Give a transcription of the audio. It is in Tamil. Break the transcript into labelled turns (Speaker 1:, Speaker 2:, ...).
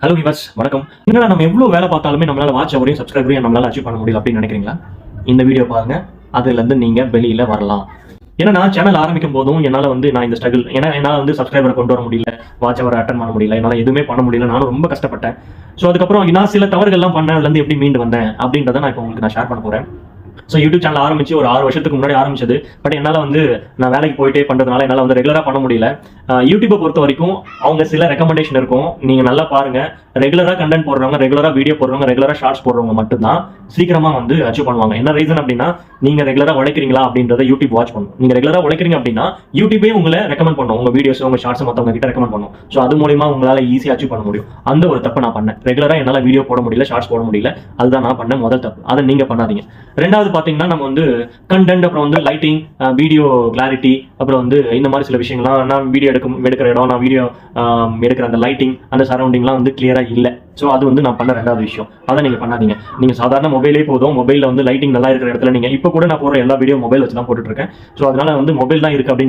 Speaker 1: ஹலோ விவர்ஸ், வணக்கம். என்னடா நம்ம எவ்வளவு வேலை பார்த்தாலுமே நம்மளால வாட்ச் அவரையும் சப்ஸ்கிரைபரையும் நம்மளால அச்சீவ் பண்ண முடியல அப்படின்னு நினைக்கிறீங்களா? இந்த வீடியோ பாருங்க, அதுல இருந்து நீங்க வெளியில வரலாம். ஏன்னா நான் சேனல் ஆரம்பிக்கும் போதும் என்னால நான் இந்த ஸ்ட்ரகிள், ஏன்னா என்னால சப்ஸ்கிரைபரை கொண்டு வர முடியல, வாட்ச் அவரை அட்டன் பண்ண முடியல, என்னால எதுவுமே பண்ண முடியல, நானும் ரொம்ப கஷ்டப்பட்டேன். ஸோ அதுக்கப்புறம் நான் சில தவறுகள்லாம் பண்ணேன், அதுல இருந்து எப்படி மீண்டு வந்தேன் அப்படின்றத நான் இப்போ உங்களுக்கு ஷேர் பண்ண போறேன். ஸோ யூடியூப் சேனல் ஆரம்பிச்சு ஒரு 6 வருஷத்துக்கு முன்னாடி ஆரம்பிச்சது. பட் என்னால் நான் வேலைக்கு போயிட்டே பண்ணுறதுனால என்னால் ரெகுலராக பண்ண முடியல. யூடியூப்பை பொறுத்த வரைக்கும் அவங்க சில ரெக்கமெண்டேஷன் இருக்கும், நீங்கள் நல்லா பாருங்க. ரெகுலராக கண்டென்ட் போடுறவங்க, ரெகுலராக வீடியோ போடுறவங்க, ரெகுலராக ஷார்ட்ஸ் போடுறவங்க மட்டும்தான் சீக்கிரமாக அச்சீவ் பண்ணுவாங்க. என்ன ரீசன் அப்படின்னா, நீங்கள் ரெகுலராக உழைக்கிறீங்களா அப்படின்றத யூடியூப் வாட்ச் பண்ணும். நீங்கள் ரெகுலராக உழைக்கிறீங்க அப்படின்னா யூடியூபே உங்களை ரெக்கமெண்ட் பண்ணும், உங்கள் வீடியோஸ் உங்கள் ஷார்ட்ஸ் மற்றவங்க கிட்ட ரெக்கமெண்ட் பண்ணும். ஸோ அது மூலியமா உங்களால் ஈஸியாக அச்சீவ் பண்ண முடியும். அந்த ஒரு தப்பு நான் பண்ணேன். ரெகுலராக என்னால் வீடியோ போட முடியல, ஷார்ட்ஸ் போட முடியல. அதுதான் நான் பண்ண முதல் தப்பு. அதை நீங்கள் பண்ணாதீங்க. ரெண்டாவது பார்த்தீங்கன்னா, நம்ம கண்டென்ட், அப்புறம் லைட்டிங், வீடியோ கிளாரிட்டி, அப்புறம் இந்த மாதிரி சில விஷயங்கள்லாம், நான் வீடியோ எடுக்கிற இடம், நான் வீடியோ எடுக்கிற அந்த லைட்டிங், அந்த சரௌண்டிங்லாம் கிளியரா இல்லை. ஸோ அது நான் பண்ண ரெண்டாவது விஷயம். அதை நீங்க பண்ணாதீங்க. நீங்க சாதாரண மொபைலே போதும். மொபைல்ல லைட்டிங் நல்லா இருக்கிற இடத்துல நீங்க இப்போ கூட நான் போடுற எல்லா வீடியோ மொபைல் வச்சு தான் போட்டுட்டு இருக்கேன். ஸோ அதனால மொபைல் தான் இருக்கு அப்படின்னு